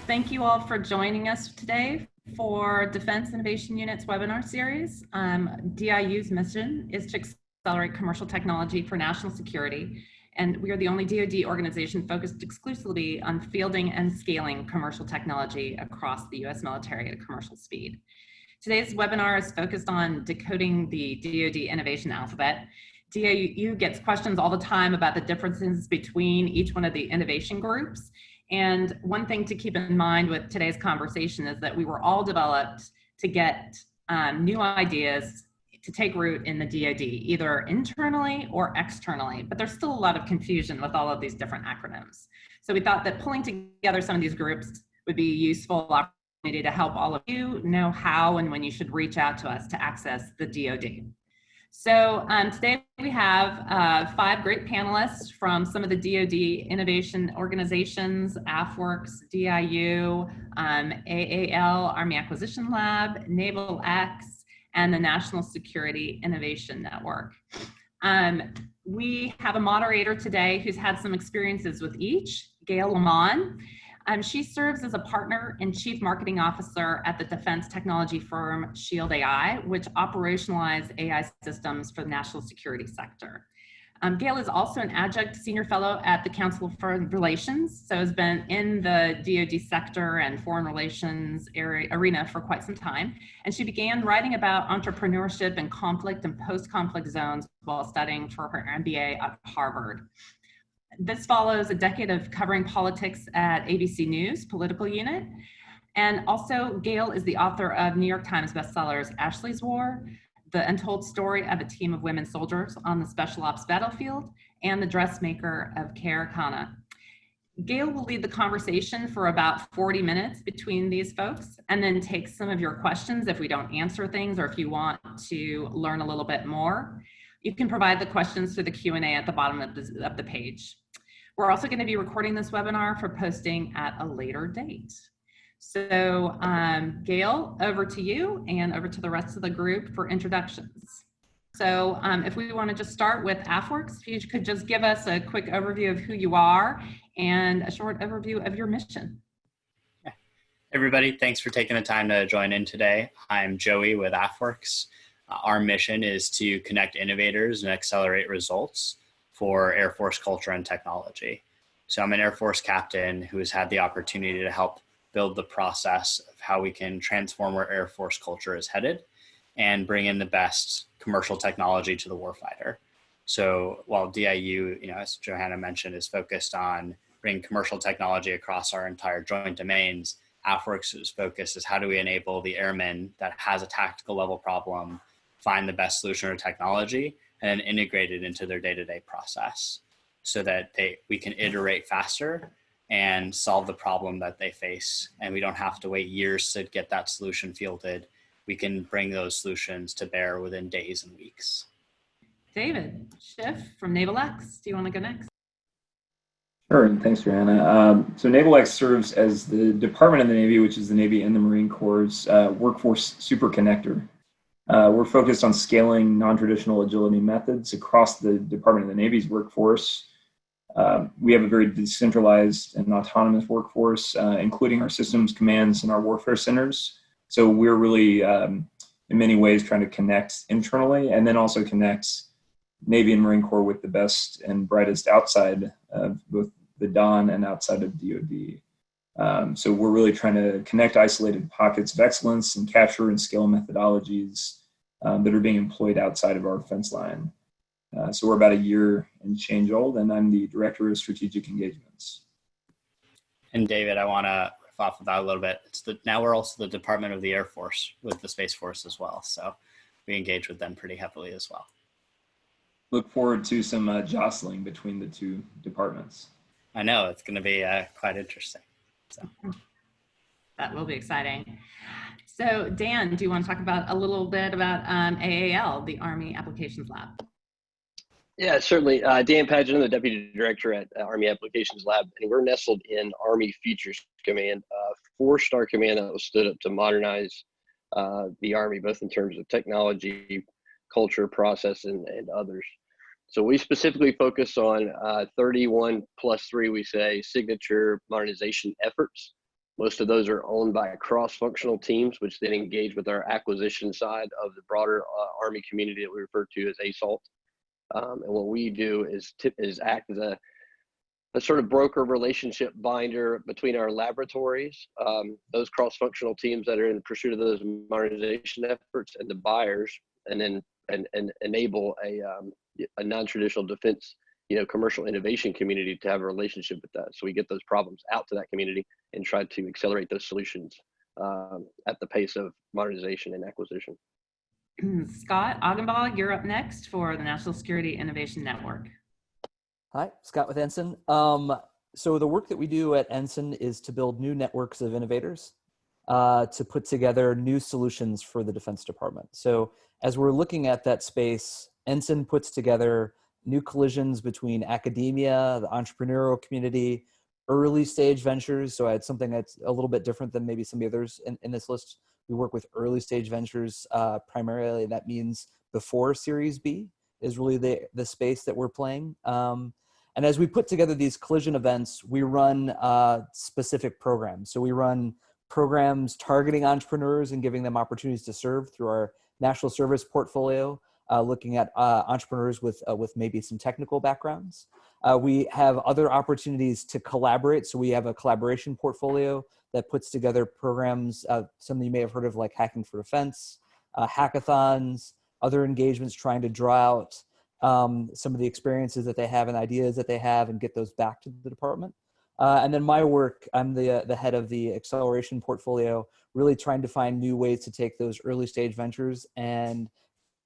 Thank you all for joining us today for Defense Innovation Unit's webinar series. DIU's mission is to accelerate commercial technology for national security, and we are the only DoD organization focused exclusively on fielding and scaling commercial technology across the U.S. military at a commercial speed. Today's webinar is focused on decoding the DoD innovation alphabet. DIU gets questions all the time about the differences between each one of the innovation groups. And one thing to keep in mind with today's conversation is that we were all developed to get new ideas to take root in the DoD, either internally or externally, but there's still a lot of confusion with all of these different acronyms. So we thought that pulling together some of these groups would be a useful opportunity to help all of you know how and when you should reach out to us to access the DoD. So today we have 5 great panelists from some of the DoD innovation organizations: AFWERX, DIU, AAL, Army Acquisition Lab, NavalX, and the National Security Innovation Network. We have a moderator today who's had some experiences with each, Gail Lamont. She serves as a partner and chief marketing officer at the defense technology firm Shield AI, which operationalizes AI systems for the national security sector. Gail is also an adjunct senior fellow at the Council of Foreign Relations, so has been in the DoD sector and foreign relations arena for quite some time. And she began writing about entrepreneurship and conflict and post-conflict zones while studying for her MBA at Harvard. This follows a decade of covering politics at ABC News political unit. And also Gail is the author of New York Times bestsellers Ashley's War, The Untold Story of a Team of Women Soldiers on the Special Ops Battlefield, and The Dressmaker of Kara Khanna. Gail will lead the conversation for about 40 minutes between these folks, and then take some of your questions if we don't answer things or if you want to learn a little bit more. You can provide the questions through the Q&A at the bottom of the page. We're also going to be recording this webinar for posting at a later date. So Gail, over to you and over to the rest of the group for introductions. So if we want to just start with AFWERX, if you could just give us a quick overview of who you are and a short overview of your mission. Yeah. Everybody, thanks for taking the time to join in today. I'm Joey with AFWERX. Our mission is to connect innovators and accelerate results for Air Force culture and technology. So I'm an Air Force captain who has had the opportunity to help build the process of how we can transform where Air Force culture is headed and bring in the best commercial technology to the warfighter. So while DIU, as Johanna mentioned, is focused on bringing commercial technology across our entire joint domains, AFWERX's focus is how do we enable the airman that has a tactical level problem, find the best solution or technology, and then integrate it into their day-to-day process so that we can iterate faster and solve the problem that they face. And we don't have to wait years to get that solution fielded. We can bring those solutions to bear within days and weeks. David Schiff from NavalX, do you want to go next? Sure, and thanks, Johanna. So NavalX serves as the Department of the Navy, which is the Navy and the Marine Corps' workforce super connector. We're focused on scaling non-traditional agility methods across the Department of the Navy's workforce. We have a very decentralized and autonomous workforce, including our systems commands and our warfare centers. So we're really, in many ways, trying to connect internally and then also connect Navy and Marine Corps with the best and brightest outside of both the DON and outside of DoD. So we're really trying to connect isolated pockets of excellence and capture and scale methodologies that are being employed outside of our fence line. So we're about a year and change old, and I'm the Director of Strategic Engagements. And David, I want to riff off of that a little bit. Now we're also the Department of the Air Force with the Space Force as well. So we engage with them pretty heavily as well. Look forward to some jostling between the two departments. I know, it's going to be quite interesting. So. That will be exciting. So Dan, do you want to talk about a little bit about AAL, the Army Applications Lab? Yeah, certainly. Dan Padgett, the Deputy Director at Army Applications Lab, and we're nestled in Army Futures Command, a 4-star command that was stood up to modernize the Army, both in terms of technology, culture, process, and others. So we specifically focus on 31+3, we say, signature modernization efforts Most of those are owned by cross-functional teams, which then engage with our acquisition side of the broader Army community that we refer to as ASALT. And what we do is act as a sort of broker relationship binder between our laboratories, those cross-functional teams that are in pursuit of those modernization efforts, and the buyers, and then and enable a non-traditional defense, commercial innovation community to have a relationship with that. So we get those problems out to that community and try to accelerate those solutions at the pace of modernization and acquisition. Scott Augenbaugh, you're up next for the National Security Innovation Network. Hi, Scott with NSIN. So the work that we do at NSIN is to build new networks of innovators to put together new solutions for the Defense Department. So as we're looking at that space, NSIN puts together new collisions between academia, the entrepreneurial community, early stage ventures. So I had something that's a little bit different than maybe some of the others in this list. We work with early stage ventures primarily. That means before Series B is really the space that we're playing. And as we put together these collision events, we run specific programs. So we run programs targeting entrepreneurs and giving them opportunities to serve through our national service portfolio, looking at entrepreneurs with maybe some technical backgrounds. We have other opportunities to collaborate. So we have a collaboration portfolio that puts together programs, some you may have heard of, like Hacking for Defense, hackathons, other engagements trying to draw out some of the experiences that they have and ideas that they have and get those back to the department. And then my work, I'm the head of the acceleration portfolio, really trying to find new ways to take those early stage ventures and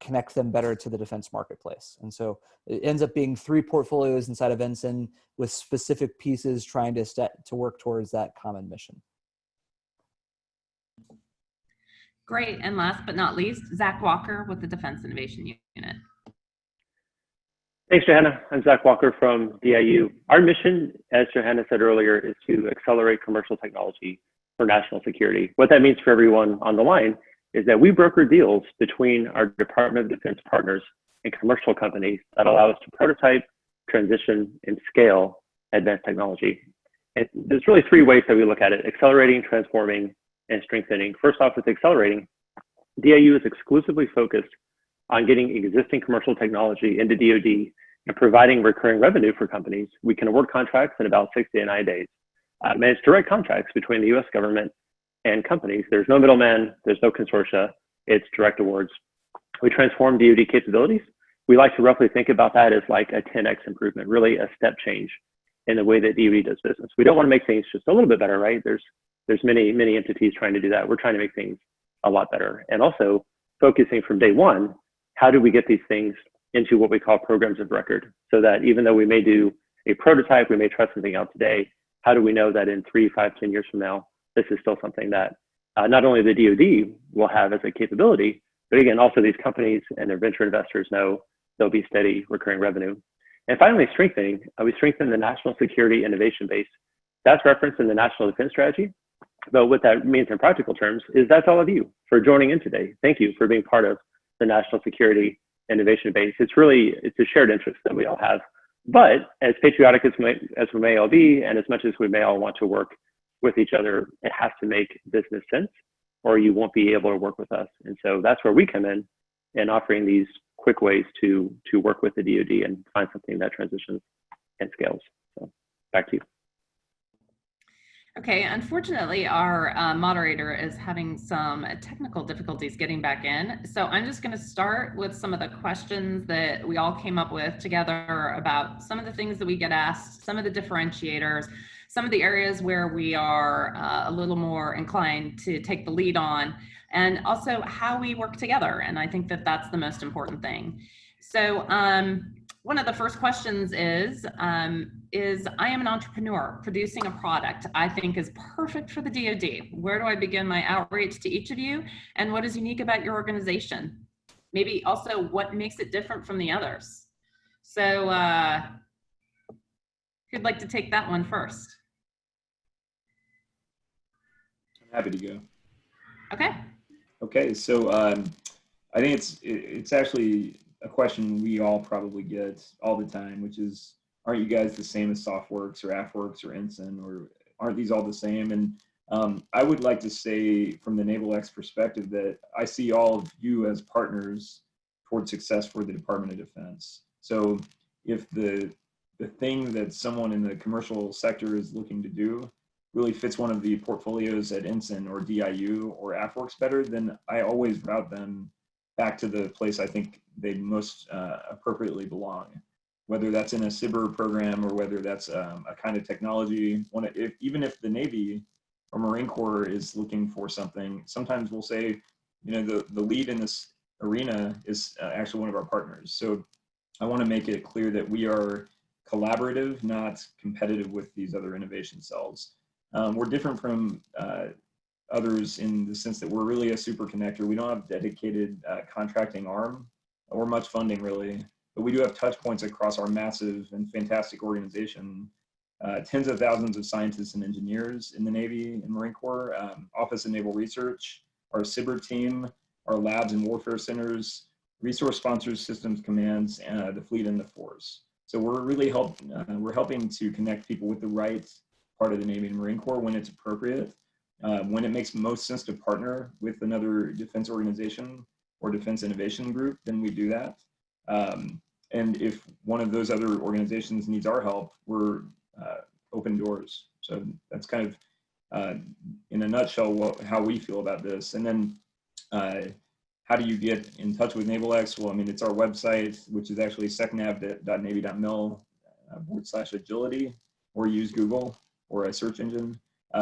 connect them better to the defense marketplace. And so it ends up being 3 portfolios inside of NSIN with specific pieces trying to work towards that common mission. Great. And last but not least, Zach Walker with the Defense Innovation Unit. Thanks, Johanna. I'm Zach Walker from DIU. Our mission, as Johanna said earlier, is to accelerate commercial technology for national security. What that means for everyone on the line is that we broker deals between our Department of Defense partners and commercial companies that allow us to prototype, transition, and scale advanced technology. And there's really 3 ways that we look at it: accelerating, transforming, and strengthening. First off, with accelerating, DIU is exclusively focused on getting existing commercial technology into DoD and providing recurring revenue for companies. We can award contracts in about 60 to 90 days. Manage direct contracts between the US government and companies. There's no middleman, there's no consortia, it's direct awards. We transform DoD capabilities. We like to roughly think about that as like a 10x improvement, really a step change in the way that DoD does business. We don't want to make things just a little bit better, right? There's many entities trying to do that. We're trying to make things a lot better. And also focusing from day one, how do we get these things into what we call programs of record, so that even though we may do a prototype, we may try something out today, how do we know that in 3, 5, 10 years from now, this is still something that not only the DoD will have as a capability, but again, also these companies and their venture investors know there'll be steady recurring revenue. And finally, strengthening, we strengthen the national security innovation base. That's referenced in the National Defense Strategy. But what that means in practical terms is that's all of you for joining in today. Thank you for being part of the national security innovation base. It's a shared interest that we all have. But as patriotic as we may all be, and as much as we may all want to work with each other, it has to make business sense, or you won't be able to work with us. And so that's where we come in offering these quick ways to work with the DoD and find something that transitions and scales. So back to you. Okay, unfortunately, our moderator is having some technical difficulties getting back in. So I'm just going to start with some of the questions that we all came up with together about some of the things that we get asked, some of the differentiators, some of the areas where we are a little more inclined to take the lead on, and also how we work together. And I think that that's the most important thing. So one of the first questions is I am an entrepreneur producing a product I think is perfect for the DoD. Where do I begin my outreach to each of you? And what is unique about your organization? Maybe also what makes it different from the others? So who'd like to take that one first? I'm happy to go. Okay. Okay, so I think it's actually a question we all probably get all the time, which is, aren't you guys the same as AFWERX or NSIN, or aren't these all the same? And I would like to say from the NavalX perspective that I see all of you as partners toward success for the Department of Defense. So if the thing that someone in the commercial sector is looking to do really fits one of the portfolios at NSIN or DIU or AFWERX better, then I always route them back to the place I think they most appropriately belong. Whether that's in a cyber program or whether that's a kind of technology, even if the Navy or Marine Corps is looking for something, sometimes we'll say, you know, the lead in this arena is actually one of our partners. So I want to make it clear that we are collaborative, not competitive with these other innovation cells. We're different from others in the sense that we're really a super connector. We don't have dedicated contracting arm or much funding really, but we do have touch points across our massive and fantastic organization. Tens of thousands of scientists and engineers in the Navy and Marine Corps, Office of Naval Research, our cyber team, our labs and warfare centers, resource sponsors, systems commands, the fleet and the force. So we're really helping to connect people with the right part of the Navy and Marine Corps when it's appropriate. When it makes most sense to partner with another defense organization or defense innovation group, then we do that. And if one of those other organizations needs our help, we're open doors. So that's kind of, in a nutshell, how we feel about this. And then how do you get in touch with NavalX? Well, I mean, it's our website, which is actually secnav.navy.mil/agility, or use Google or a search engine.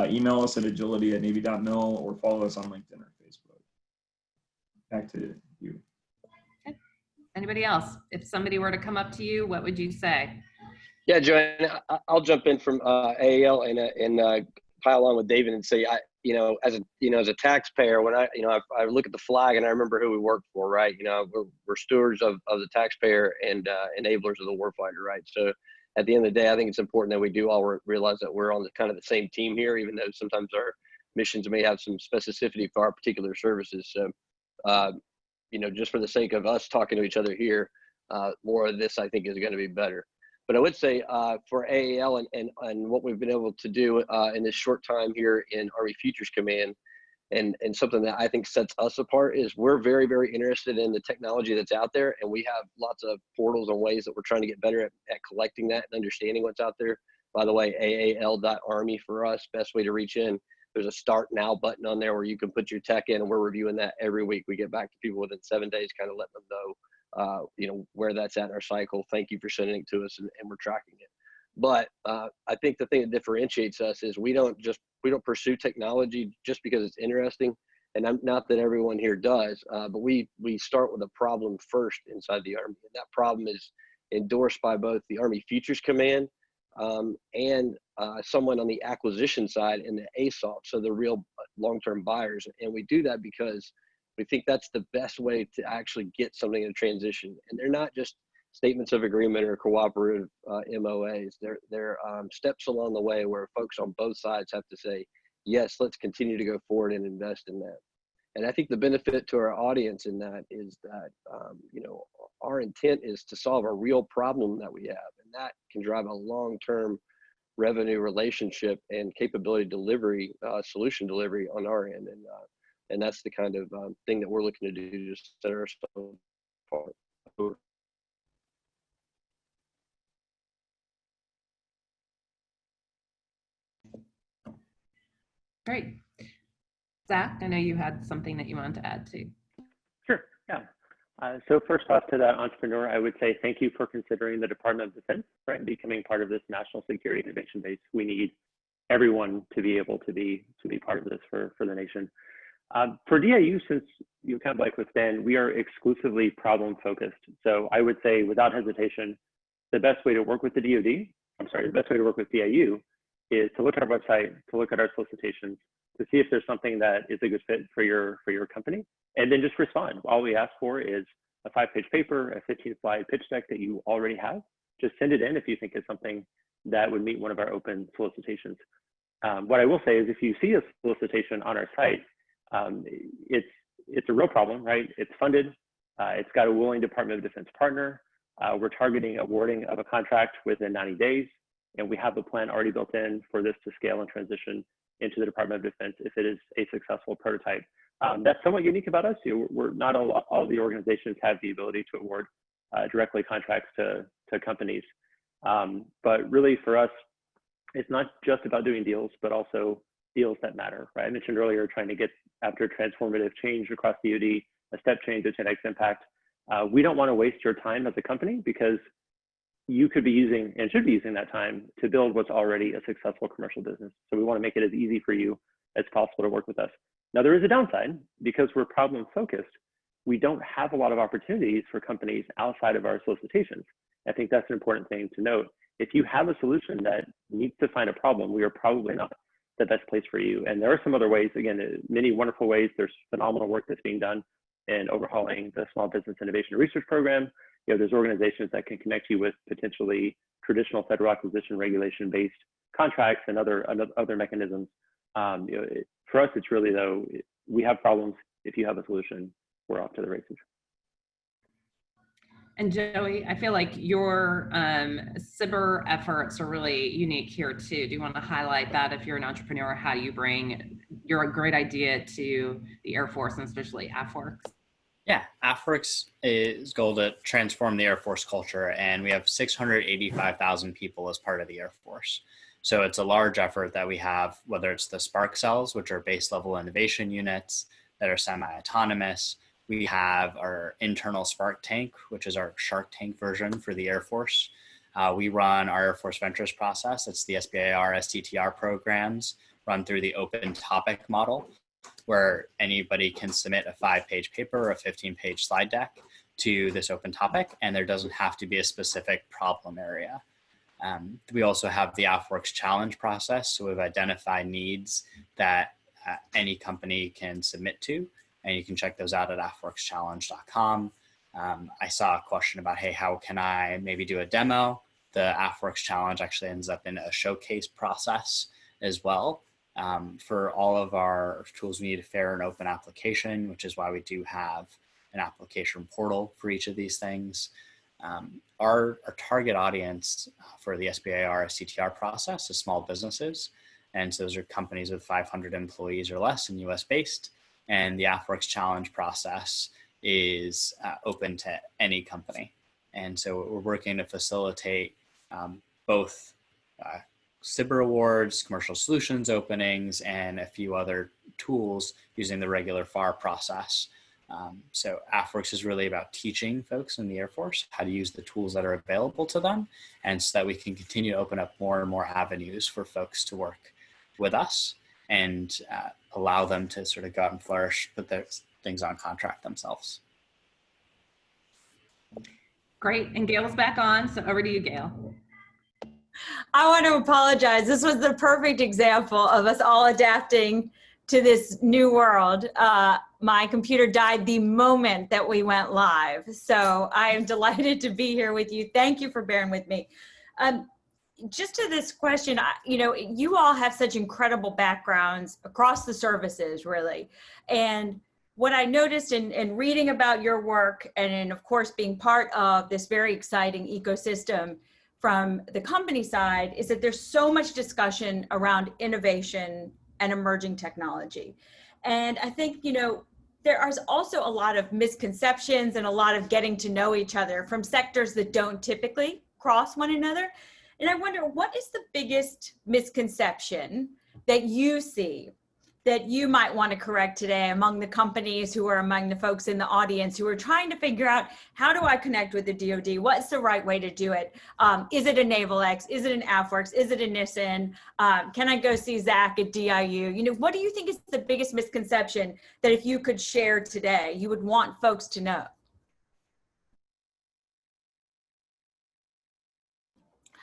Email us at agility@navy.mil or follow us on LinkedIn or Facebook. Back to you. Okay. Anybody else? If somebody were to come up to you, what would you say? Yeah, Joanne, I'll jump in from AAL and pile on with David and say, as a taxpayer, when I look at the flag and I remember who we work for, right? You know, we're stewards of the taxpayer and enablers of the warfighter, right? So at the end of the day, I think it's important that we do all realize that we're on the kind of the same team here, even though sometimes our missions may have some specificity for our particular services. So, just for the sake of us talking to each other here, more of this I think is going to be better. But I would say for AAL and what we've been able to do in this short time here in Army Futures Command, and something that I think sets us apart is we're very, very interested in the technology that's out there, and we have lots of portals and ways that we're trying to get better at collecting that and understanding what's out there. By the way, aal.army for us, best way to reach in. There's a Start Now button on there where you can put your tech in, and we're reviewing that every week. We get back to people within 7 days, kind of letting them know where that's at in our cycle. Thank you for sending it to us, and we're tracking it. But I think the thing that differentiates us is we don't pursue technology just because it's interesting, and not that everyone here does, but we start with a problem first inside the Army, and that problem is endorsed by both the Army Futures Command and someone on the acquisition side and the ASOP, so the real long-term buyers. And we do that because we think that's the best way to actually get something in transition. And they're not just statements of agreement or cooperative MOAs. They're steps along the way where folks on both sides have to say, yes, let's continue to go forward and invest in that. And I think the benefit to our audience in that is that, our intent is to solve a real problem that we have. And that can drive a long-term revenue relationship and capability delivery, solution delivery on our end. And that's the kind of thing that we're looking to do to set ourselves apart. Great. Zach, I know you had something that you wanted to add too. Sure, yeah. So first off, to that entrepreneur, I would say thank you for considering the Department of Defense, right, becoming part of this national security innovation base. We need everyone to be able to be part of this for the nation. For DIU, since you kind of like with Ben, we are exclusively problem focused. So I would say without hesitation, the best way to work with the best way to work with DIU is to look at our website, to look at our solicitations, to see if there's something that is a good fit for your company, and then just respond. All we ask for is a 5-page paper, a 15-slide pitch deck that you already have. Just send it in if you think it's something that would meet one of our open solicitations. What I will say is if you see a solicitation on our site, it's a real problem, right? It's funded, it's got a willing Department of Defense partner. We're targeting awarding of a contract within 90 days, and we have a plan already built in for this to scale and transition into the Department of Defense if it is a successful prototype. That's somewhat unique about us. We're not all the organizations have the ability to award directly contracts to companies. But really for us, it's not just about doing deals, but also deals that matter, right? I mentioned earlier trying to get after transformative change across DoD, a step change, a 10x impact. We don't want to waste your time as a company because you could be using and should be using that time to build what's already a successful commercial business. So we want to make it as easy for you as possible to work with us. Now there is a downside because we're problem focused. We don't have a lot of opportunities for companies outside of our solicitations. I think that's an important thing to note. If you have a solution that needs to find a problem, we are probably not the best place for you. And there are some other ways, again, many wonderful ways. There's phenomenal work that's being done in overhauling the Small Business Innovation and Research Program. There's organizations that can connect you with potentially traditional federal acquisition regulation-based contracts and other mechanisms. For us, it's really though, we have problems. If you have a solution, we're off to the races. And Joey, I feel like your cyber efforts are really unique here too. Do you want to highlight that if you're an entrepreneur, how you bring your great idea to the Air Force and especially AFWERX? Yeah, AFWERX is goal to transform the Air Force culture, and we have 685,000 people as part of the Air Force. So it's a large effort that we have, whether it's the Spark cells, which are base level innovation units that are semi-autonomous. We have our internal Spark tank, which is our Shark Tank version for the Air Force. We run our Air Force Ventures process. It's the SBIR, STTR programs run through the open topic model, where anybody can submit a 5-page paper or a 15-page slide deck to this open topic, and there doesn't have to be a specific problem area. We also have the AFWERX challenge process. So we've identified needs that any company can submit to, and you can check those out at afwerxchallenge.com. I saw a question about, hey, how can I maybe do a demo? The AFWERX challenge actually ends up in a showcase process as well. For all of our tools, we need a fair and open application, which is why we do have an application portal for each of these things. Our target audience for the SBIR STTR process is small businesses. And so those are companies with 500 employees or less and US based. And the AFWERX challenge process is open to any company. And so we're working to facilitate both cyber awards, commercial solutions openings, and a few other tools using the regular FAR process. So AFWERX is really about teaching folks in the Air Force how to use the tools that are available to them, and so that we can continue to open up more and more avenues for folks to work with us and allow them to sort of go out and flourish, put their things on contract themselves. Great, and Gail's back on, so over to you, Gail. I want to apologize. This was the perfect example of us all adapting to this new world. My computer died the moment that we went live. So I am delighted to be here with you. Thank you for bearing with me. Just to this question, you all have such incredible backgrounds across the services, really. And what I noticed in reading about your work and in, of course, being part of this very exciting ecosystem from the company side is that there's so much discussion around innovation and emerging technology. And I think, there is also a lot of misconceptions and a lot of getting to know each other from sectors that don't typically cross one another. And I wonder, what is the biggest misconception that you see that you might want to correct today among the companies who are among the folks in the audience who are trying to figure out, how do I connect with the DoD? What's the right way to do it? Is it a NavalX? Is it an AFWERX? Is it a NSIN? Can I go see Zach at DIU? What do you think is the biggest misconception that if you could share today, you would want folks to know?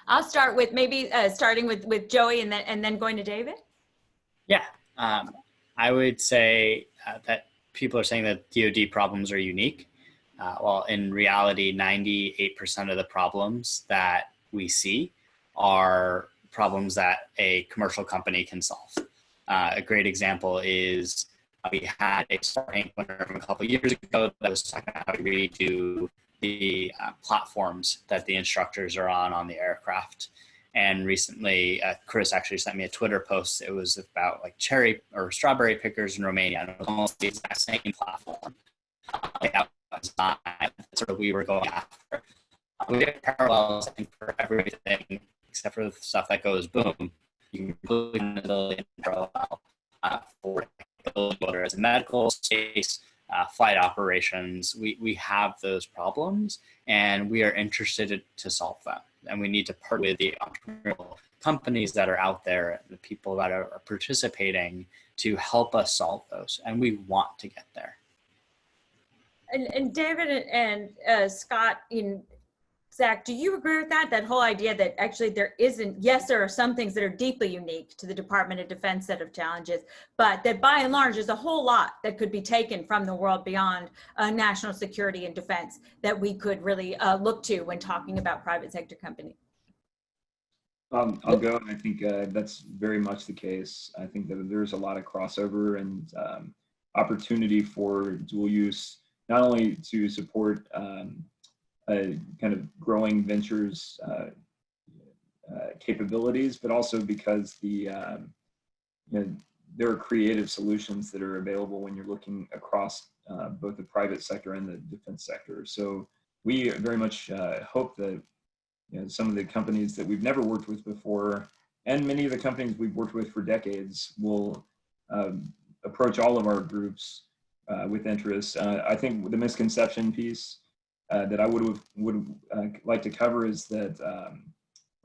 I'll start with maybe starting with Joey and then going to David. Yeah. I would say that people are saying that DoD problems are unique. Well, in reality, 98% of the problems that we see are problems that a commercial company can solve. A great example is we had a Starlink winner from a couple of years ago that was talking about how we redo the platforms that the instructors are on the aircraft. And recently, Chris actually sent me a Twitter post. It was about like cherry or strawberry pickers in Romania. And it was almost the exact same platform. That was not sort of we were going after. We have parallels, I think, for everything except for the stuff that goes boom. You can put in parallel for whether it's a medical space, flight operations. We have those problems, and we are interested to solve them. And we need to partner with the entrepreneurial companies that are out there, the people that are participating to help us solve those. And we want to get there. And David and Scott, Zach, do you agree with that? That whole idea that actually there isn't, yes, there are some things that are deeply unique to the Department of Defense set of challenges, but that by and large, there's a whole lot that could be taken from the world beyond national security and defense that we could really look to when talking about private sector companies. I'll go. I think that's very much the case. I think that there's a lot of crossover and opportunity for dual use, not only to support kind of growing ventures capabilities, but also because there are creative solutions that are available when you're looking across both the private sector and the defense sector. So we very much hope that some of the companies that we've never worked with before, and many of the companies we've worked with for decades, will approach all of our groups with interest. I think the misconception piece that I would like to cover is that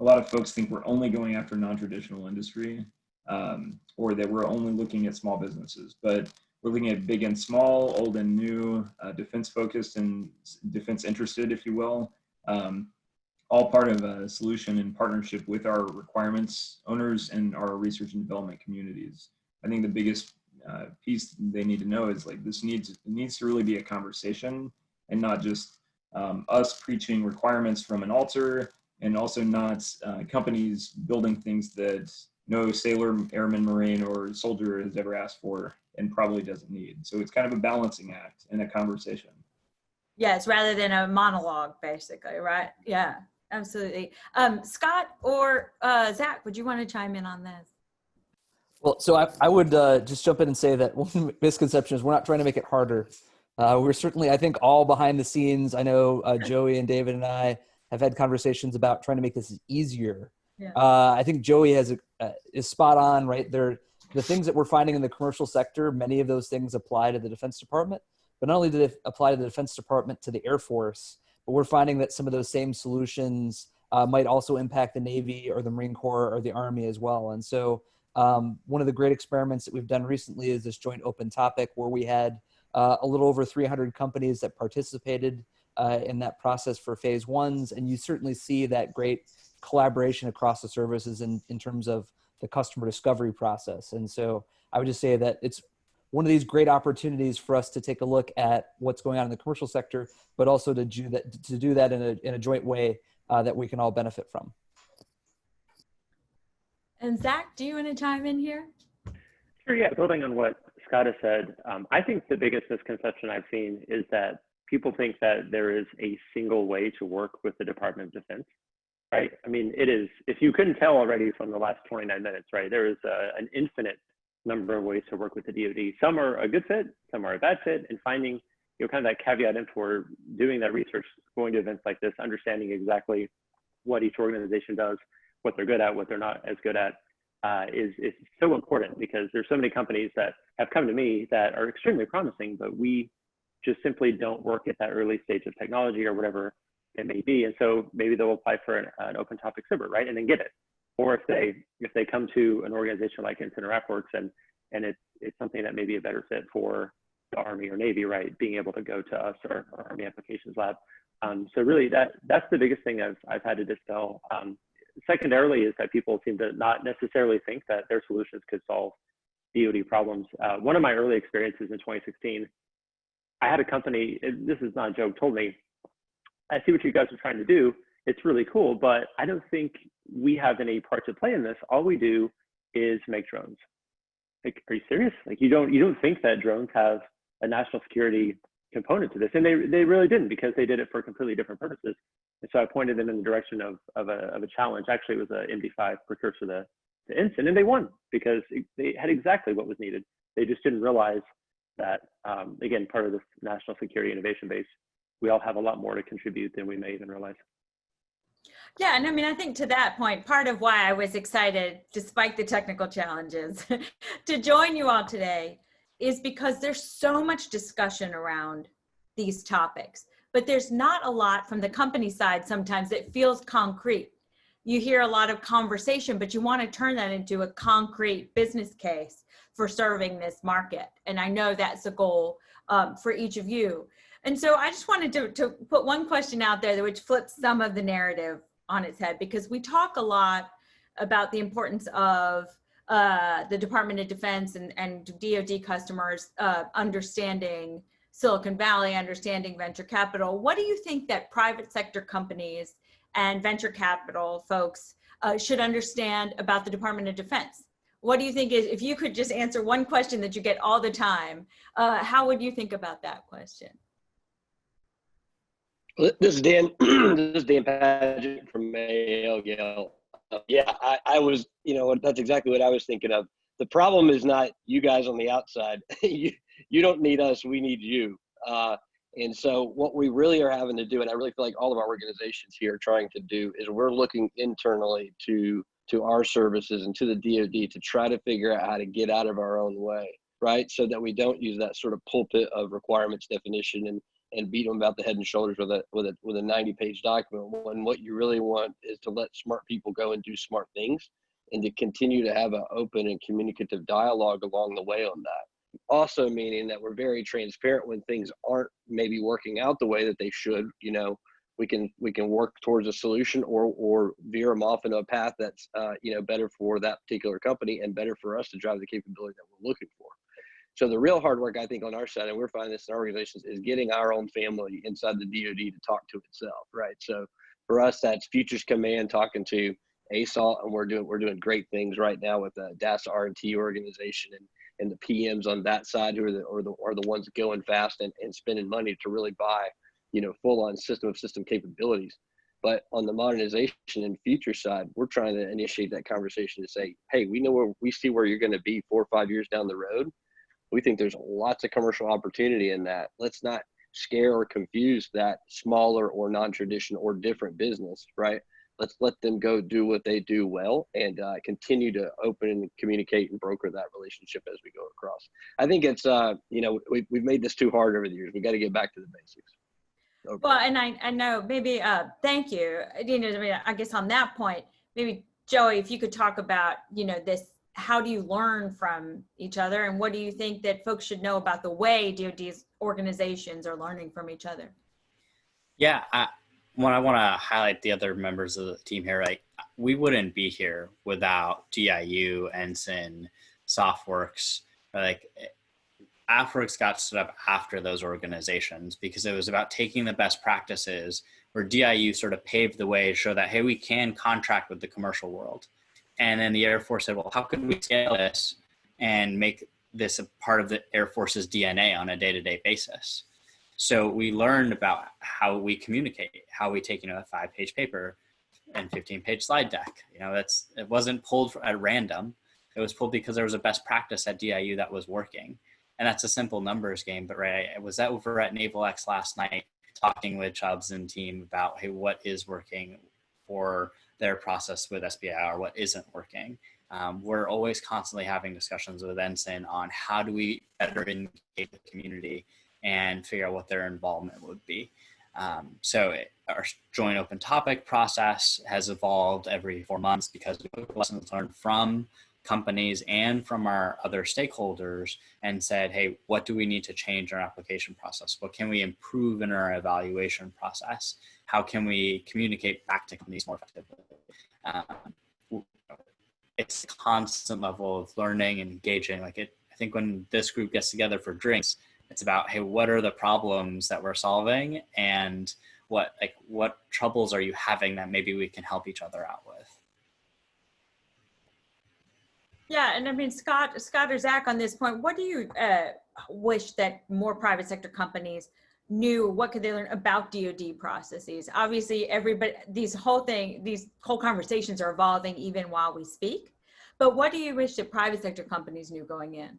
a lot of folks think we're only going after non-traditional industry, or that we're only looking at small businesses, but we're looking at big and small, old and new, defense focused and defense interested, if you will, all part of a solution in partnership with our requirements owners and our research and development communities. I think the biggest piece they need to know is like this needs to really be a conversation, and not just us preaching requirements from an altar, and also not companies building things that no sailor, airman, Marine, or soldier has ever asked for and probably doesn't need. So it's kind of a balancing act in a conversation. Yes, rather than a monologue, basically, right? Yeah, absolutely. Scott or Zach, would you want to chime in on this? Well, so I would just jump in and say that one misconception is we're not trying to make it harder. We're certainly, I think, all behind the scenes. I know Joey and David and I have had conversations about trying to make this easier. Yeah. I think Joey is spot on, right? The things that we're finding in the commercial sector, many of those things apply to the Defense Department, but not only do they apply to the Defense Department, to the Air Force, but we're finding that some of those same solutions might also impact the Navy or the Marine Corps or the Army as well. And so one of the great experiments that we've done recently is this joint open topic where we had a little over 300 companies that participated in that process for phase ones. And you certainly see that great collaboration across the services in terms of the customer discovery process. And so I would just say that it's one of these great opportunities for us to take a look at what's going on in the commercial sector, but also to do that in a joint way that we can all benefit from. And Zach, do you want to chime in here? Sure, yeah, building on what Scott has said, I think the biggest misconception I've seen is that people think that there is a single way to work with the Department of Defense, right? I mean, it is, if you couldn't tell already from the last 29 minutes, right, there is an infinite number of ways to work with the DoD. Some are a good fit, some are a bad fit, and finding, kind of that caveat in for doing that research, going to events like this, understanding exactly what each organization does, what they're good at, what they're not as good at, is so important, because there's so many companies that have come to me that are extremely promising, but we just simply don't work at that early stage of technology or whatever it may be. And so maybe they'll apply for an open topic SBIR, right, and then get it. Or if they come to an organization like NSIN or AFWERX and it's something that may be a better fit for the Army or Navy, right, being able to go to us or Army Applications Lab. So really that's the biggest thing I've had to dispel. Secondarily is that people seem to not necessarily think that their solutions could solve DoD problems. One of my early experiences in 2016, I had a company, this is not a joke, told me, I see what you guys are trying to do. It's really cool, but I don't think we have any part to play in this. All we do is make drones. Like, are you serious? Like, you don't think that drones have a national security component to this? And they really didn't, because they did it for completely different purposes. And so I pointed them in the direction of a challenge. Actually, it was a MD5 precursor to NSIN, and they won because they had exactly what was needed. They just didn't realize that, again, part of this national security innovation base, we all have a lot more to contribute than we may even realize. Yeah, and I mean, I think to that point, part of why I was excited, despite the technical challenges, to join you all today is because there's so much discussion around these topics, but there's not a lot from the company side sometimes that feels concrete. You hear a lot of conversation, but you want to turn that into a concrete business case for serving this market. And I know that's a goal for each of you. And so I just wanted to put one question out there which flips some of the narrative on its head, because we talk a lot about the importance of the Department of Defense and DoD customers understanding Silicon Valley, understanding venture capital. What do you think that private sector companies and venture capital folks should understand about the Department of Defense? What do you think is, if you could just answer one question that you get all the time, how would you think about that question? This is Dan. This is Dan Padgett from Yale. Yeah, I was, that's exactly what I was thinking of. The problem is not you guys on the outside. You don't need us, we need you. And so what we really are having to do, and I really feel like all of our organizations here are trying to do, is we're looking internally to our services and to the DoD to try to figure out how to get out of our own way, right? So that we don't use that sort of pulpit of requirements definition and beat them about the head and shoulders with a 90-page document, when what you really want is to let smart people go and do smart things, and to continue to have an open and communicative dialogue along the way on that. Also meaning that we're very transparent when things aren't maybe working out the way that they should. We can work towards a solution or veer them off in a path that's better for that particular company and better for us to drive the capability that we're looking for. So the real hard work, I think, on our side, and we're finding this in our organizations, is getting our own family inside the DoD to talk to itself, right? So for us, that's Futures Command talking to ASALT, and we're doing great things right now with the DASA R&T organization and the PMs on that side, who are the ones going fast and spending money to really buy, full-on system of system capabilities. But on the modernization and future side, we're trying to initiate that conversation to say, hey, we see where you're going to be 4 or 5 years down the road. We think there's lots of commercial opportunity in that. Let's not scare or confuse that smaller or non-traditional or different business, right? Let's let them go do what they do well and continue to open and communicate and broker that relationship as we go across. I think it's, we've made this too hard over the years. We got to get back to the basics. Okay. Well, and I know maybe, thank you. I guess on that point, maybe Joey, if you could talk about, this, how do you learn from each other, and what do you think that folks should know about the way DoD's organizations are learning from each other? Yeah, I want to highlight the other members of the team here. Like, we wouldn't be here without DIU, NSIN, AFWERX. Like, AFWERX got stood up after those organizations because it was about taking the best practices, where DIU sort of paved the way to show that, hey, we can contract with the commercial world. And then the Air Force said, well, how can we scale this and make this a part of the Air Force's DNA on a day-to-day basis? So we learned about how we communicate, how we take, a 5-page paper and 15-page slide deck. It wasn't pulled at random. It was pulled because there was a best practice at DIU that was working. And that's a simple numbers game. But right, I was over at NavalX last night talking with Chubbs and team about, hey, what is working for their process with SBIR, what isn't working. We're always constantly having discussions with NSIN on how do we better engage the community and figure out what their involvement would be. So our joint open topic process has evolved every 4 months because we took lessons learned from companies and from our other stakeholders and said, hey, what do we need to change in our application process? What can we improve in our evaluation process? How can we communicate back to companies more effectively? It's a constant level of learning and engaging. I think when this group gets together for drinks, it's about, hey, what are the problems that we're solving, and what troubles are you having that maybe we can help each other out with? Yeah, and I mean, Scott or Zach, on this point, what do you wish that more private sector companies new, what could they learn about DoD processes? Obviously, everybody, these whole conversations are evolving even while we speak. But what do you wish that private sector companies knew going in?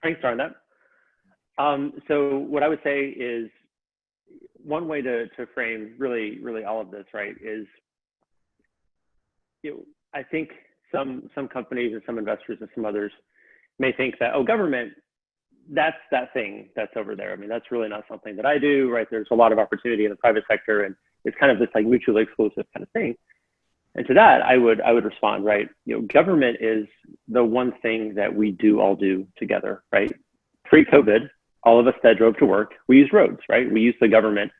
I can start on that. So what I would say is one way to frame really all of this, right, is, I think some companies and some investors and some others may think that, oh, government, that's that thing that's over there. I mean, that's really not something that I do, right? There's a lot of opportunity in the private sector, and it's kind of this like mutually exclusive kind of thing. And to that, I would respond, right? Government is the one thing that we all do together, right? Pre-COVID, all of us that drove to work, we used roads, right? We used the government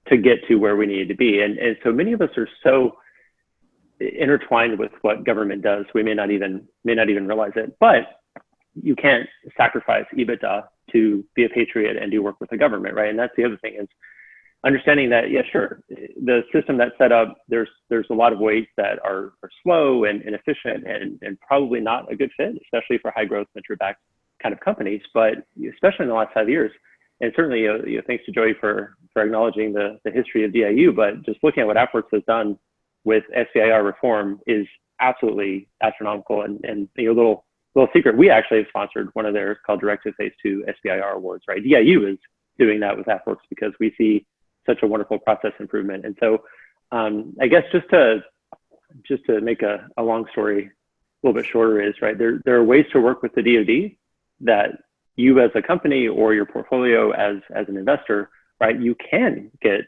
to get to where we needed to be. And so many of us are so intertwined with what government does, we may not even realize it. But you can't sacrifice EBITDA to be a patriot and do work with the government, right? And that's the other thing, is understanding that, yeah, sure, the system that's set up, there's a lot of ways that are slow and inefficient and probably not a good fit, especially for high growth venture-backed kind of companies, but especially in the last 5 years. And certainly, thanks to Joey for acknowledging the history of DIU, but just looking at what AFWERX has done with SBIR reform is absolutely astronomical. And little secret, we actually have sponsored one of theirs called Directive Phase 2 SBIR awards, right? DIU is doing that with AFWERX because we see such a wonderful process improvement. And so I guess just to make a long story a little bit shorter is, right, there are ways to work with the DoD that you as a company or your portfolio as an investor, right, you can get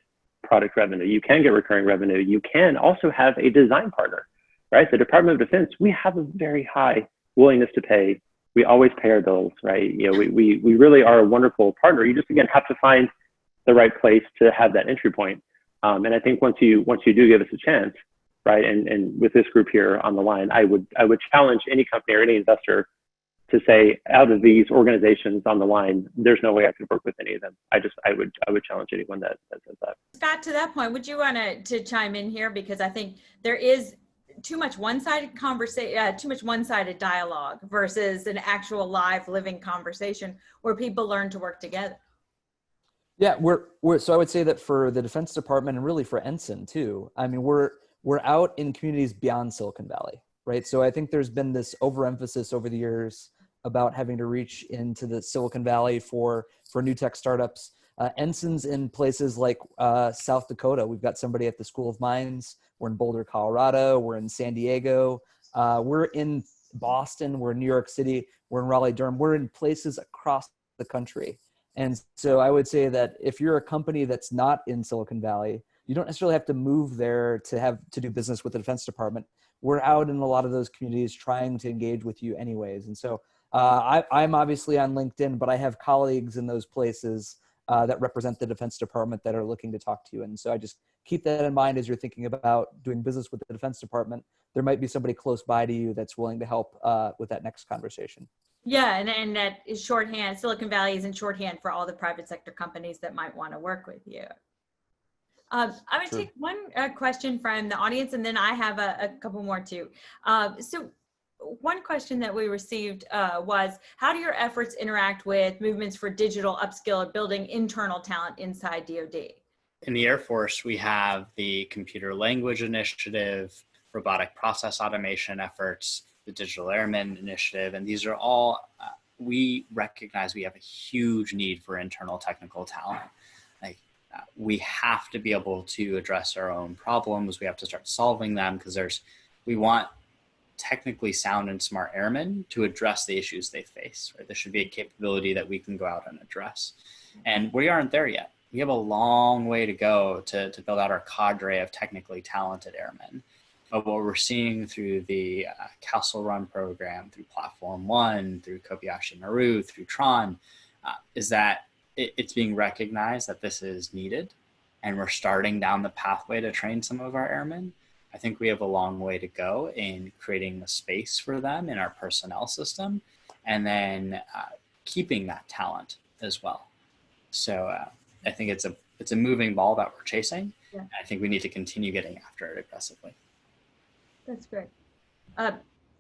product revenue, you can get recurring revenue, you can also have a design partner, right? The Department of Defense, we have a very high willingness to pay. We always pay our bills, right? We really are a wonderful partner. You just, again, have to find the right place to have that entry point. And I think once you do give us a chance, right, and with this group here on the line, I would challenge any company or any investor to say, out of these organizations on the line, there's no way I could work with any of them. I would challenge anyone that says that. Scott, to that point, would you want to chime in here? Because I think there is too much one-sided conversation, too much one-sided dialogue versus an actual live living conversation where people learn to work together. Yeah, so I would say that for the Defense Department and really for NSIN too, I mean, we're out in communities beyond Silicon Valley, right? So I think there's been this overemphasis over the years about having to reach into the Silicon Valley for new tech startups. NSIN's in places like South Dakota. We've got somebody at the School of Mines. We're in Boulder, Colorado. We're in San Diego. We're in Boston. We're in New York City. We're in Raleigh-Durham. We're in places across the country. And so I would say that if you're a company that's not in Silicon Valley, you don't necessarily have to move there to do business with the Defense Department. We're out in a lot of those communities trying to engage with you anyways. And so I'm obviously on LinkedIn, but I have colleagues in those places that represent the Defense Department that are looking to talk to you. And so I just keep that in mind as you're thinking about doing business with the Defense Department. There might be somebody close by to you that's willing to help with that next conversation. Yeah, and that is shorthand. Silicon Valley is in shorthand for all the private sector companies that might want to work with you. I'm going to take one question from the audience, and then I have a couple more too. So one question that we received was, how do your efforts interact with movements for digital upskill or building internal talent inside DoD? In the Air Force, we have the Computer Language Initiative, Robotic Process Automation efforts, the Digital Airmen Initiative, and these are all, we recognize we have a huge need for internal technical talent. We have to be able to address our own problems. We have to start solving them because we want technically sound and smart airmen to address the issues they face. Right? There should be a capability that we can go out and address. And we aren't there yet. We have a long way to go to build out our cadre of technically talented airmen. But what we're seeing through the Castle Run program, through Platform One, through Kobayashi Maru, through Tron, is that it's being recognized that this is needed, and we're starting down the pathway to train some of our airmen. I think we have a long way to go in creating the space for them in our personnel system, and then keeping that talent as well. So I think it's a moving ball that we're chasing. Yeah. And I think we need to continue getting after it aggressively. That's great.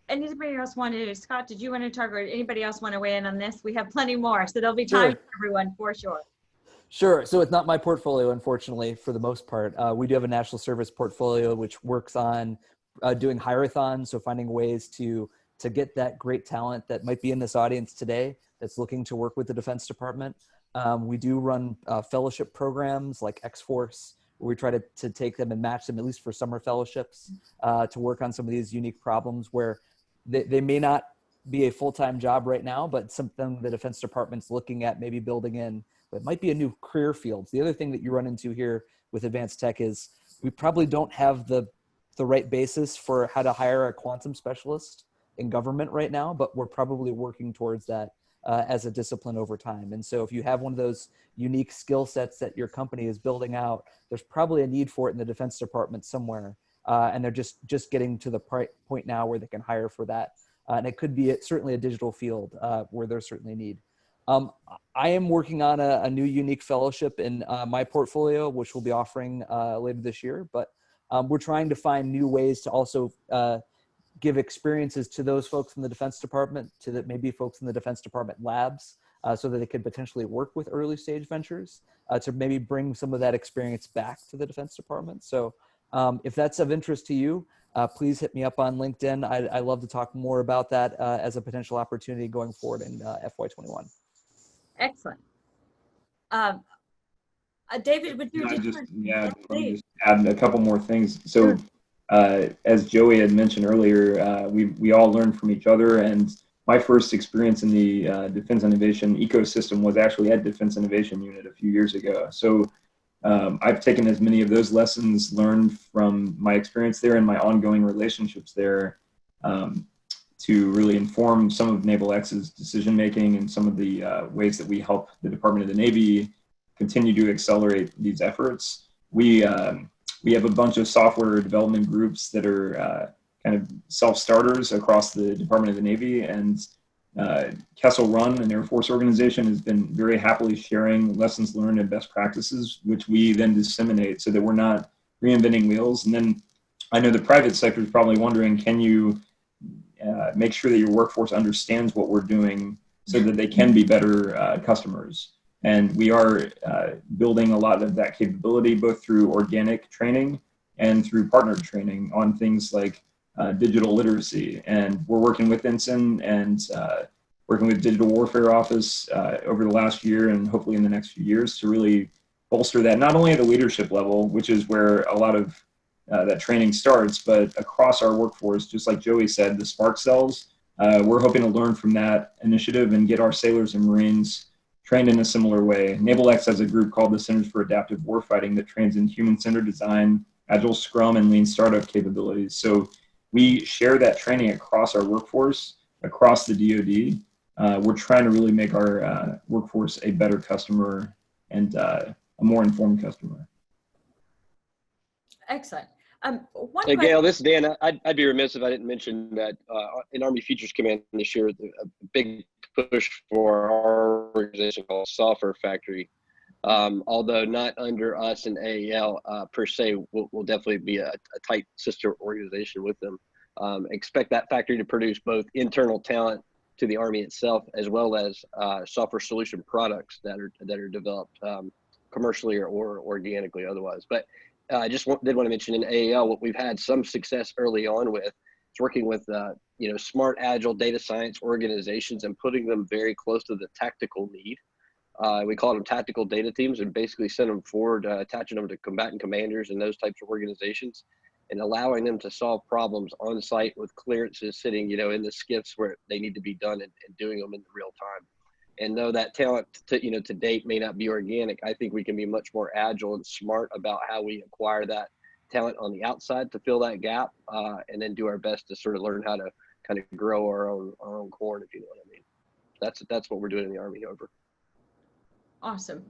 anybody else wanted, Scott, did you want to talk, or anybody else want to weigh in on this? We have plenty more, so there'll be time for everyone for sure. Sure. So it's not my portfolio, unfortunately, for the most part. We do have a national service portfolio which works on doing hire-a-thons, so finding ways to get that great talent that might be in this audience today that's looking to work with the Defense Department. We do run fellowship programs like X-Force, where we try to take them and match them, at least for summer fellowships, to work on some of these unique problems where they may not be a full-time job right now, but something the Defense Department's looking at maybe building in. But it might be a new career field. The other thing that you run into here with advanced tech is we probably don't have the right basis for how to hire a quantum specialist in government right now, but we're probably working towards that as a discipline over time. And so if you have one of those unique skill sets that your company is building out, there's probably a need for it in the Defense Department somewhere. And they're just getting to the point now where they can hire for that. And it could be certainly a digital field where there's certainly a need. I am working on a new unique fellowship in my portfolio, which we'll be offering later this year. But we're trying to find new ways to also give experiences to those folks in the Defense Department, to maybe folks in the Defense Department labs, so that they could potentially work with early stage ventures, to maybe bring some of that experience back to the Defense Department. So if that's of interest to you, please hit me up on LinkedIn. I love to talk more about that as a potential opportunity going forward in FY21. Excellent. David, would you let me please just add a couple more things. So as Joey had mentioned earlier, we all learn from each other, and my first experience in the Defense Innovation ecosystem was actually at Defense Innovation Unit a few years ago. So I've taken as many of those lessons learned from my experience there and my ongoing relationships there to really inform some of NavalX's decision-making and some of the ways that we help the Department of the Navy continue to accelerate these efforts. We have a bunch of software development groups that are kind of self-starters across the Department of the Navy, and Kessel Run, an Air Force organization, has been very happily sharing lessons learned and best practices, which we then disseminate so that we're not reinventing wheels. And then I know the private sector is probably wondering, can you make sure that your workforce understands what we're doing so that they can be better customers? And we are building a lot of that capability, both through organic training and through partner training on things like digital literacy. And we're working with NSIN and working with Digital Warfare Office over the last year and hopefully in the next few years to really bolster that, not only at the leadership level, which is where a lot of that training starts, but across our workforce, just like Joey said, the Spark Cells, we're hoping to learn from that initiative and get our sailors and Marines trained in a similar way. NavalX has a group called the Centers for Adaptive Warfighting that trains in human-centered design, agile scrum, and lean startup capabilities. So we share that training across our workforce, across the DoD. We're trying to really make our workforce a better customer and a more informed customer. excellent. Hey, Gail, this is Dan. I'd be remiss if I didn't mention that in Army Futures Command this year, a big push for our organization called Software Factory. Although not under us and AEL per se, will definitely be a tight sister organization with them. Expect that factory to produce both internal talent to the Army itself, as well as software solution products that are developed commercially or organically otherwise. But I just did want to mention in AEL, what we've had some success early on with is working with smart, agile data science organizations and putting them very close to the tactical need. We call them tactical data teams, and basically send them forward, attaching them to combatant commanders and those types of organizations, and allowing them to solve problems on site with clearances sitting, in the skiffs where they need to be done and doing them in the real time. And though that talent to date may not be organic, I think we can be much more agile and smart about how we acquire that talent on the outside to fill that gap, and then do our best to sort of learn how to kind of grow our own corn, if you know what I mean. That's what we're doing in the Army. Over. Awesome.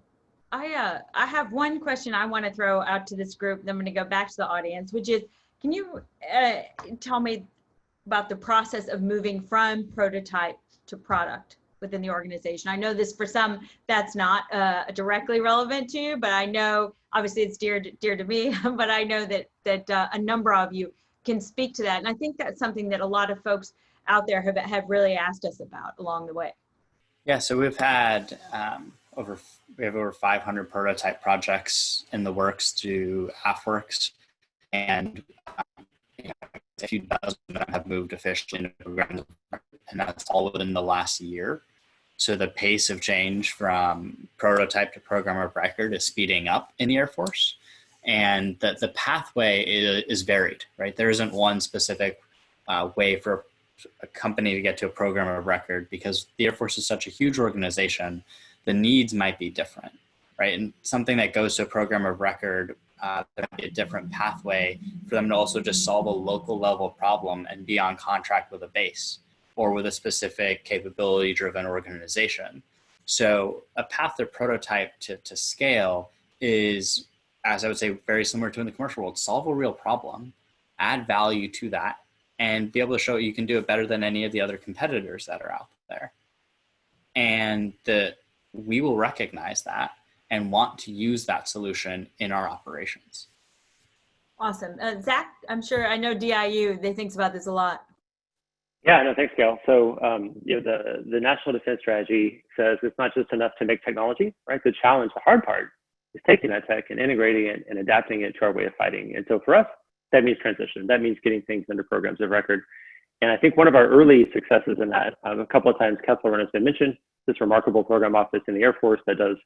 I have one question I want to throw out to this group. Then I'm going to go back to the audience, which is, can you tell me about the process of moving from prototype to product within the organization? I know this, for some, that's not directly relevant to you, but I know obviously it's dear to me, but I know that a number of you can speak to that. And I think that's something that a lot of folks out there have really asked us about along the way. Yeah, so we've had over 500 prototype projects in the works through AFWERX, and a few dozen of them have moved officially into programs, and that's all within the last year. So the pace of change from prototype to program of record is speeding up in the Air Force, and the pathway is varied, right? There isn't one specific way for a company to get to a program of record, because the Air Force is such a huge organization, the needs might be different, right? And something that goes to a program of record, there might be a different pathway for them to also just solve a local level problem and be on contract with a base or with a specific capability driven organization. So a path to prototype to scale is, as I would say, very similar to in the commercial world: solve a real problem, add value to that, and be able to show you can do it better than any of the other competitors that are out there. And we will recognize that and want to use that solution in our operations. Awesome. Zach, I know DIU, they thinks about this a lot. Yeah, no, thanks, Gail. So, the National Defense Strategy says it's not just enough to make technology, right? The challenge, the hard part, is taking that tech and integrating it and adapting it to our way of fighting. And so for us, that means transition. That means getting things into programs of record. And I think one of our early successes in that, a couple of times Kessler Run has been mentioned, this remarkable program office in the Air Force that does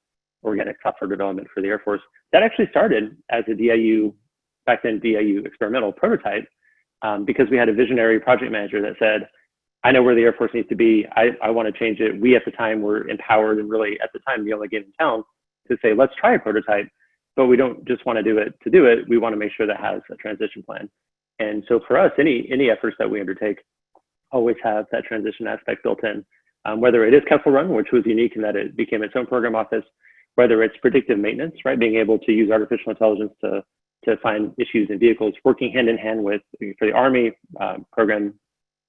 organic software development for the Air Force. That actually started as a DIU, back then DIU experimental prototype, because we had a visionary project manager that said, I know where the Air Force needs to be. I want to change it. We at the time were empowered and really at the time the only game in town to say, let's try a prototype, but we don't just want to do it to do it. We want to make sure that has a transition plan. And so for us, any efforts that we undertake always have that transition aspect built in, whether it is Kessler Run, which was unique in that it became its own program office, whether it's predictive maintenance, right? Being able to use artificial intelligence to find issues in vehicles, working hand in hand with, for the Army program,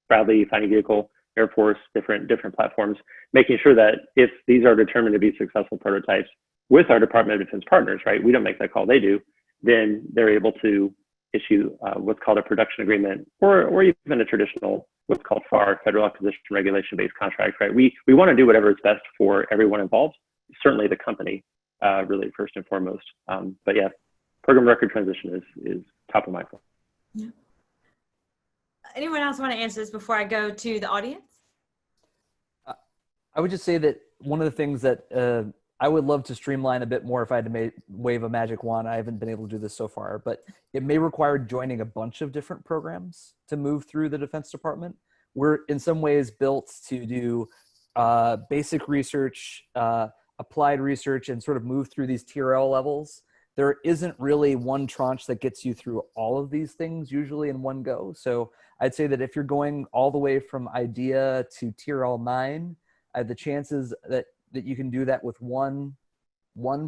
Bradley, finding vehicle, Air Force, different platforms, making sure that if these are determined to be successful prototypes with our Department of Defense partners, right? We don't make that call, they do, then they're able to issue what's called a production agreement, or even a traditional, what's called FAR, Federal Acquisition Regulation-based contract, right? We want to do whatever is best for everyone involved, certainly the company, really first and foremost. But yeah, program record transition is top of mind. Yeah. Anyone else want to answer this before I go to the audience? I would just say that one of the things that I would love to streamline a bit more if I had to wave a magic wand. I haven't been able to do this so far, but it may require joining a bunch of different programs to move through the Defense Department. We're in some ways built to do basic research, applied research, and sort of move through these TRL levels. There isn't really one tranche that gets you through all of these things usually in one go. So I'd say that if you're going all the way from idea to TRL 9, the chances that you can do that with one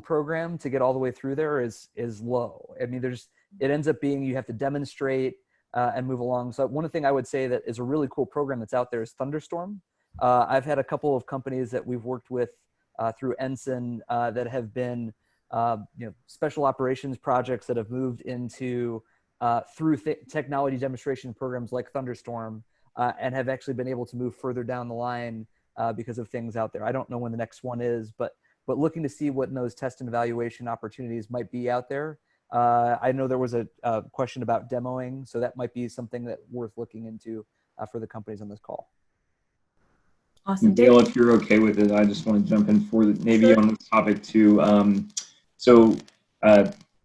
program to get all the way through there is low. I mean, it ends up being you have to demonstrate and move along. So one thing I would say that is a really cool program that's out there is Thunderstorm. I've had a couple of companies that we've worked with through NSIN that have been special operations projects that have moved into through technology demonstration programs like Thunderstorm and have actually been able to move further down the line because of things out there. I don't know when the next one is, but looking to see what those test and evaluation opportunities might be out there. I know there was a question about demoing, so that might be something that worth looking into for the companies on this call. Awesome. Gail, if you're okay with it, I just want to jump in for the Navy Sure. on this topic too.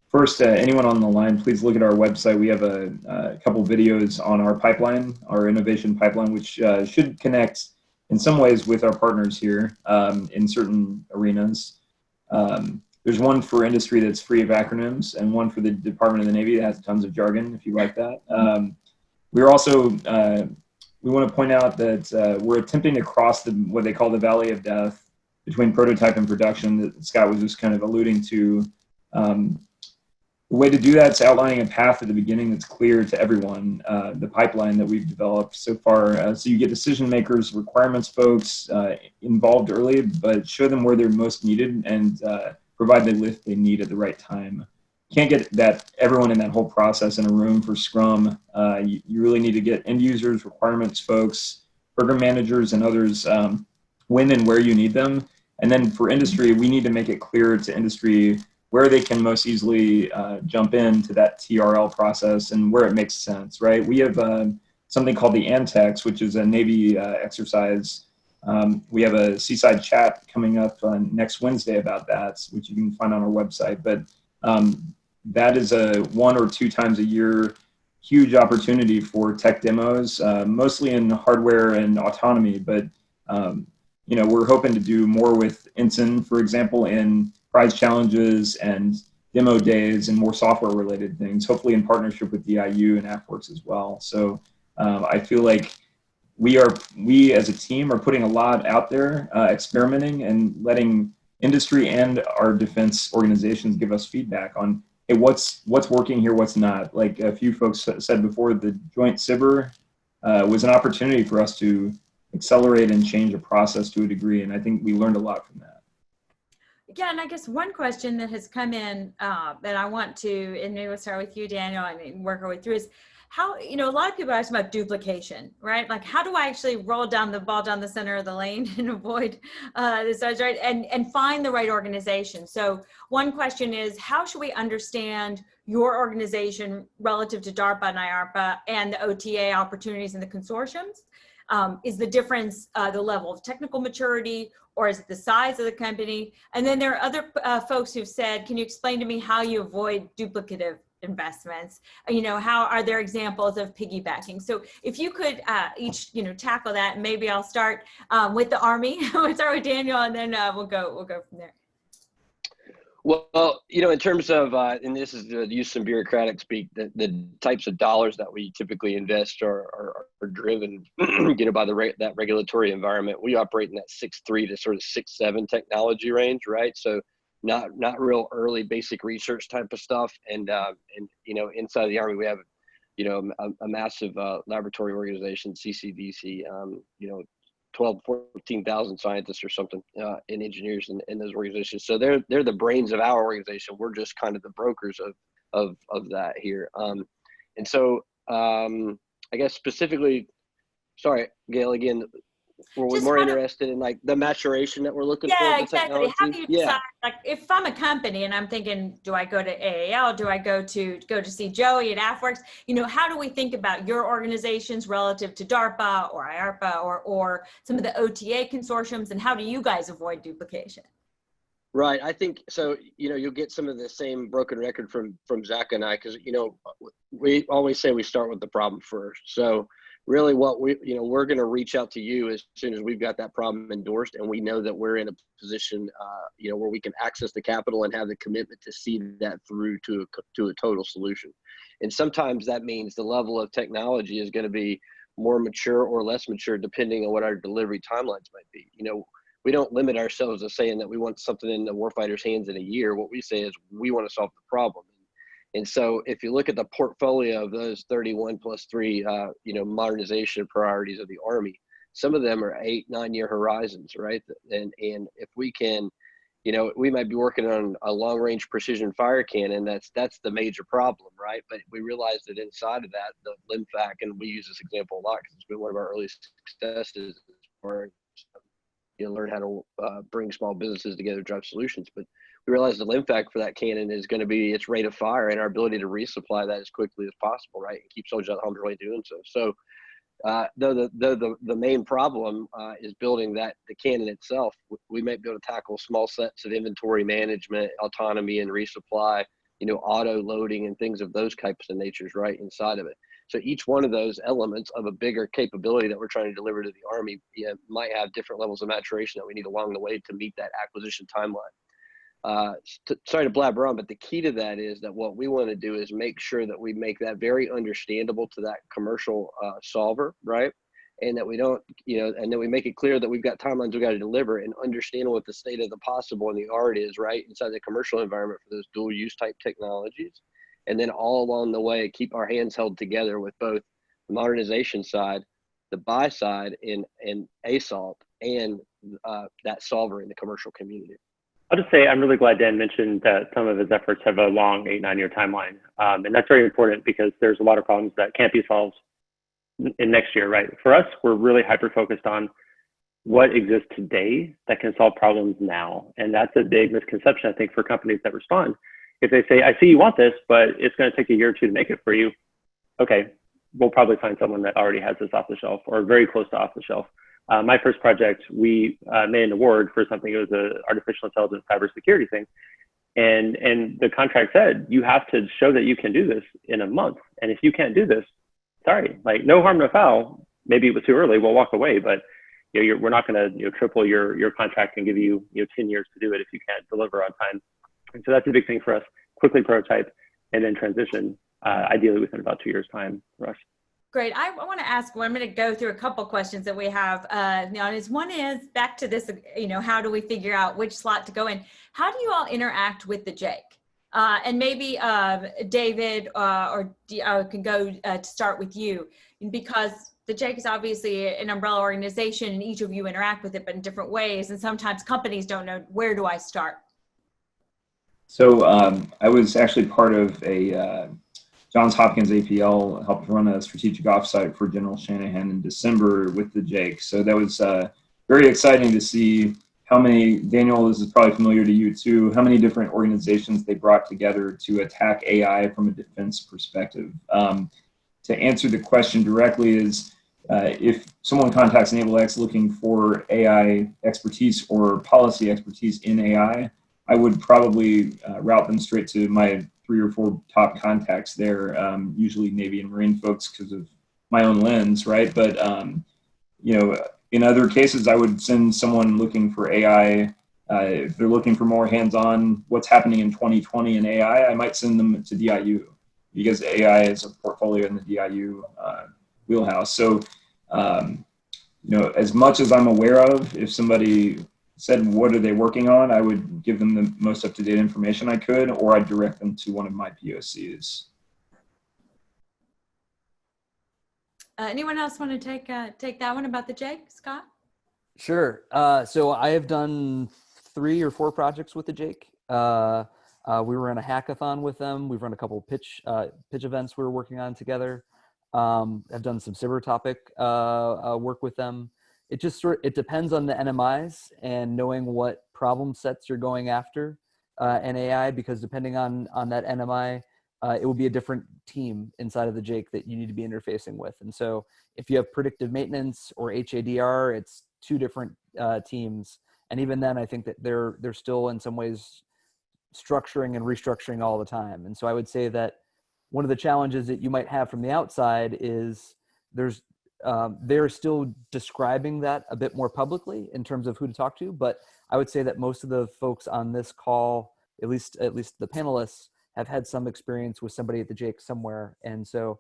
First, anyone on the line, please look at our website. We have a couple videos on our pipeline, our innovation pipeline, which should connect in some ways with our partners here in certain arenas. There's one for industry that's free of acronyms and one for the Department of the Navy that has tons of jargon, if you like that. We're also, we want to point out that we're attempting to cross what they call the valley of death between prototype and production that Scott was just kind of alluding to. The way to do that is outlining a path at the beginning that's clear to everyone, the pipeline that we've developed so far. So you get decision makers, requirements folks involved early, but show them where they're most needed and provide the lift they need at the right time. can't get that everyone in that whole process in a room for Scrum. You really need to get end users, requirements folks, program managers, and others when and where you need them. And then for industry, we need to make it clear to industry where they can most easily jump into that TRL process and where it makes sense, right? We have something called the Antex, which is a Navy exercise. We have a Seaside chat coming up on next Wednesday about that, which you can find on our website. But that is a 1 or 2 times a year huge opportunity for tech demos, mostly in hardware and autonomy. But we're hoping to do more with NSIN, for example, in prize challenges and demo days and more software related things, hopefully in partnership with DIU and AFWERX as well. So I feel like we as a team are putting a lot out there, experimenting and letting industry and our defense organizations give us feedback on, hey, what's working here, what's not. Like a few folks said before, the joint SIBR was an opportunity for us to accelerate and change a process to a degree, and I think we learned a lot from that. Yeah, and I guess one question that has come in that I want to, and maybe we'll start with you, Daniel, and work our way through is how, a lot of people ask about duplication, right? Like, how do I actually roll down the ball down the center of the lane and avoid this, right? And find the right organization. So one question is, how should we understand your organization relative to DARPA and IARPA and the OTA opportunities in the consortiums? Is the difference the level of technical maturity, or is it the size of the company? And then there are other folks who've said, can you explain to me how you avoid duplicative investments? How are there examples of piggybacking? So if you could each, tackle that, maybe I'll start with the Army. We'll start with Daniel, and then we'll go from there. Well, in terms of, and this is to use some bureaucratic speak, the types of dollars that we typically invest are driven, by that regulatory environment. We operate in that 6.3 to sort of 6.7 technology range, right? So not real early basic research type of stuff. And inside the Army, we have, a massive laboratory organization, CCDC, 12, 14,000 scientists or something and engineers in those organizations. So they're the brains of our organization. We're just kind of the brokers of that here. And so I guess specifically, sorry, Gail, again, we're more interested in like the maturation that we're looking for. Yeah, exactly. How do you decide, like if I'm a company and I'm thinking, do I go to AAL? Do I go to see Joey at AFWERX? How do we think about your organizations relative to DARPA or IARPA or some of the OTA consortiums, and how do you guys avoid duplication? Right. I think so. You'll get some of the same broken record from Zach and I, because we always say we start with the problem first. So really what we're going to reach out to you as soon as we've got that problem endorsed and we know that we're in a position, where we can access the capital and have the commitment to see that through to a total solution. And sometimes that means the level of technology is going to be more mature or less mature depending on what our delivery timelines might be. We don't limit ourselves to saying that we want something in the warfighter's hands in a year. What we say is we want to solve the problem. And so if you look at the portfolio of those 31 plus 3, modernization priorities of the Army, some of them are 8-9 year horizons, right? And if we can, we might be working on a long range precision fire cannon. That's the major problem, right? But we realize that inside of that, the LIMFAC, and we use this example a lot because it's been one of our early successes for learn how to bring small businesses together to drive solutions. But we realize the LIMFAC for that cannon is going to be its rate of fire and our ability to resupply that as quickly as possible, right? And keep soldiers at home really doing so. So though the main problem is building the cannon itself, we might be able to tackle small sets of inventory management, autonomy and resupply, auto loading and things of those types of natures right inside of it. So each one of those elements of a bigger capability that we're trying to deliver to the Army might have different levels of maturation that we need along the way to meet that acquisition timeline. Sorry to blabber on, but the key to that is that what we want to do is make sure that we make that very understandable to that commercial solver, right? And that we don't, and then we make it clear that we've got timelines we got to deliver and understand what the state of the possible and the art is, right? Inside the commercial environment for those dual use type technologies. And then all along the way, keep our hands held together with both the modernization side, the buy side in ASALT, and that solver in the commercial community. I'll just say I'm really glad Dan mentioned that some of his efforts have a long 8-9 year timeline. And that's very important because there's a lot of problems that can't be solved in next year, right? For us, we're really hyper-focused on what exists today that can solve problems now. And that's a big misconception, I think, for companies that respond. If they say, I see you want this, but it's going to take a year or two to make it for you, okay, we'll probably find someone that already has this off the shelf or very close to off the shelf. My first project, we made an award for something. It was an artificial intelligence cybersecurity thing. And the contract said, you have to show that you can do this in a month. And if you can't do this, sorry, like no harm, no foul. Maybe it was too early, we'll walk away, but we're not gonna triple your contract and give you 10 years to do it if you can't deliver on time. And so that's a big thing for us. Quickly prototype and then transition, ideally within about 2 years time for us. Great. I want to ask, I'm going to go through a couple questions that we have. One is back to this, how do we figure out which slot to go in? How do you all interact with the JAIC? And maybe David can go to start with you, because the JAIC is obviously an umbrella organization and each of you interact with it, but in different ways. And sometimes companies don't know, where do I start? So I was actually part of a Johns Hopkins APL helped run a strategic offsite for General Shanahan in December with the JAIC. So that was very exciting to see how many, Daniel, this is probably familiar to you too, how many different organizations they brought together to attack AI from a defense perspective. To answer the question directly is, if someone contacts NavalX looking for AI expertise or policy expertise in AI, I would probably route them straight to my 3 or 4 top contacts there, usually Navy and Marine folks because of my own lens, right? But, in other cases, I would send someone looking for AI. If they're looking for more hands-on what's happening in 2020 in AI, I might send them to DIU because AI is a portfolio in the DIU wheelhouse. So, as much as I'm aware of, if somebody said, what are they working on? I would give them the most up-to-date information I could, or I'd direct them to one of my POCs. Anyone else want to take that one about the JAIC, Scott? Sure. So I have done 3 or 4 projects with the JAIC. We were in a hackathon with them. We've run a couple pitch events we were working on together. I've done some cyber topic work with them. It just it depends on the NMIs and knowing what problem sets you're going after in AI, because depending on that NMI, it will be a different team inside of the JAIC that you need to be interfacing with. And so if you have predictive maintenance or HADR, it's 2 different teams. And even then, I think that they're still in some ways structuring and restructuring all the time. And so I would say that one of the challenges that you might have from the outside is they're still describing that a bit more publicly in terms of who to talk to. But I would say that most of the folks on this call, at least the panelists, have had some experience with somebody at the JAIC somewhere. And so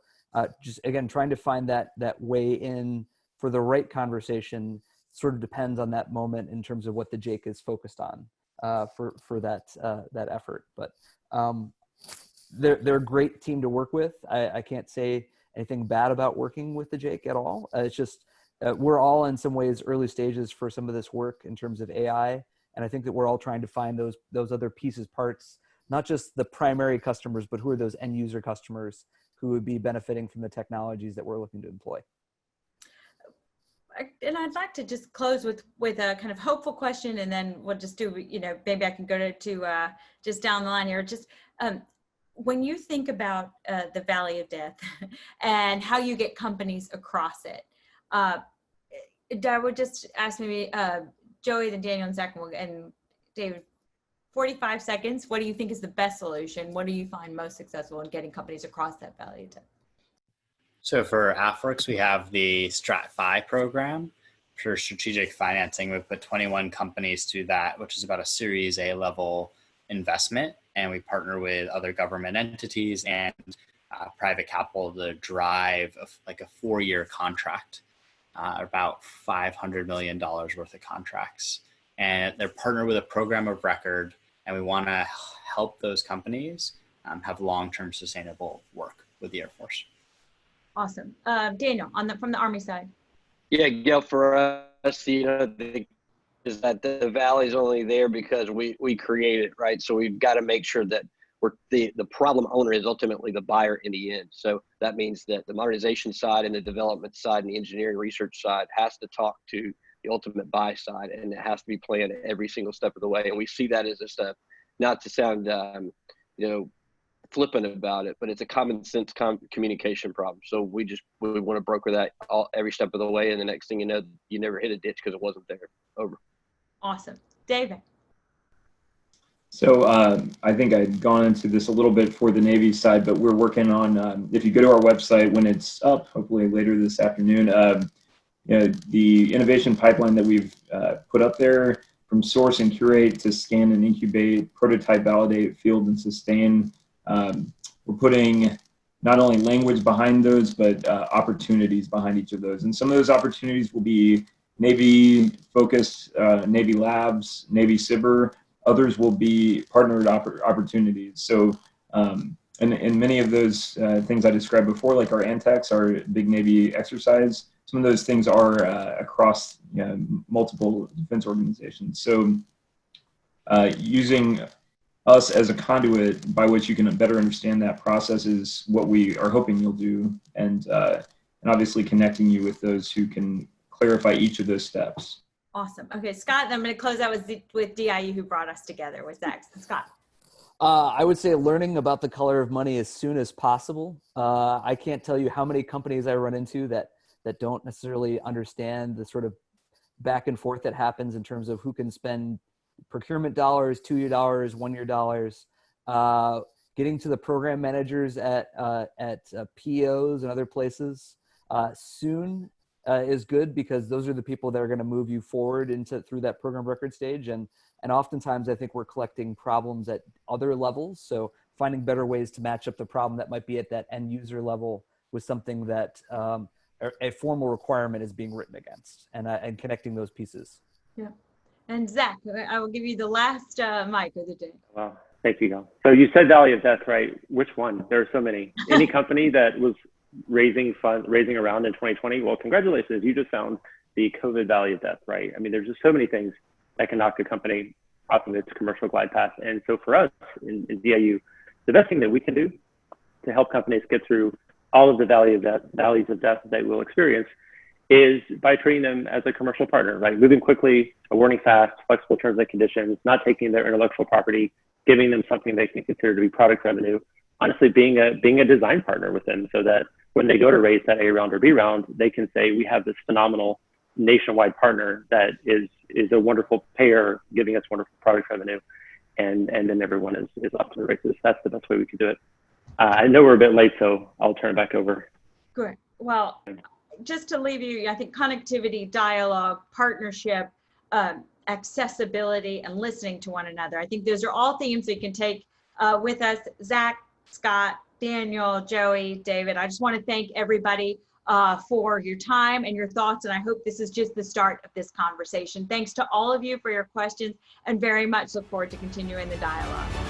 just again, trying to find that way in for the right conversation sort of depends on that moment in terms of what the JAIC is focused on for that effort. But they're a great team to work with. I can't say anything bad about working with the JAIC at all. It's just we're all in some ways early stages for some of this work in terms of AI. And I think that we're all trying to find those other pieces, parts, not just the primary customers, but who are those end user customers who would be benefiting from the technologies that we're looking to employ. And I'd like to just close with a kind of hopeful question, and then we'll just do, maybe I can go to just down the line here. Just when you think about the Valley of Death and how you get companies across it, I would just ask maybe Joey, then Daniel, and Zach, and David, 45 seconds. What do you think is the best solution? What do you find most successful in getting companies across that Valley of Death? So for AFWERX, we have the Strat-Fi program for strategic financing. We've put 21 companies through that, which is about a Series A level investment. And we partner with other government entities and private capital to drive like a 4-year contract, about $500 million worth of contracts. And they're partnered with a program of record, and we want to help those companies have long-term sustainable work with the Air Force. Awesome. Daniel, from the Army side. Yeah, Gail, for us, the is that the valley is only there because we create it, right? So we've got to make sure that the problem owner is ultimately the buyer in the end. So that means that the modernization side and the development side and the engineering research side has to talk to the ultimate buy side, and it has to be planned every single step of the way. And we see that as just not to sound flippant about it, but it's a common sense communication problem. So we want to broker that every step of the way, and the next thing you know, you never hit a ditch because it wasn't there. Over. Awesome. David. So I think I'd gone into this a little bit for the Navy side, but we're working on, if you go to our website when it's up, hopefully later this afternoon, the innovation pipeline that we've put up there, from source and curate to scan and incubate, prototype, validate, field, and sustain. We're putting not only language behind those, but opportunities behind each of those. And some of those opportunities will be Navy-focused, Navy labs, Navy cyber. Others will be partnered opportunities. So, and many of those things I described before, like our Antex, our big Navy exercise, some of those things are across multiple defense organizations. So using us as a conduit by which you can better understand that process is what we are hoping you'll do, and obviously connecting you with those who can clarify each of those steps. Awesome. Okay, Scott, I'm going to close out with DIU, who brought us together. What's next? Scott. I would say learning about the color of money as soon as possible. I can't tell you how many companies I run into that don't necessarily understand the sort of back and forth that happens in terms of who can spend procurement dollars, 2-year dollars, 1-year dollars, getting to the program managers at POs and other places soon is good, because those are the people that are going to move you forward through that program record stage. And oftentimes I think we're collecting problems at other levels. So finding better ways to match up the problem that might be at that end user level with something that a formal requirement is being written against, and connecting those pieces. Yeah. And Zach, I will give you the last mic of the day. Wow. Thank you. So you said Valley of Death, right? Which one? There are so many. Any company that was raising around in 2020, well, congratulations, you just found the COVID Valley of Death, right? I mean, there's just so many things that can knock a company off of its commercial glide path. And so for us in DIU, the best thing that we can do to help companies get through all of the valleys of death that we'll experience is by treating them as a commercial partner, right? Moving quickly, awarding fast, flexible terms and conditions, not taking their intellectual property, giving them something they can consider to be product revenue. Honestly, being a design partner with them, so that when they go to raise that A round or B round, they can say, we have this phenomenal nationwide partner that is a wonderful payer, giving us wonderful product revenue, and then everyone is off to the races. That's the best way we can do it. I know we're a bit late, so I'll turn it back over. Good. Well, just to leave you, I think connectivity, dialogue, partnership, accessibility, and listening to one another. I think those are all themes that you can take with us. Zach, Scott, Daniel, Joey, David, I just want to thank everybody for your time and your thoughts, and I hope this is just the start of this conversation. Thanks to all of you for your questions, and very much look forward to continuing the dialogue.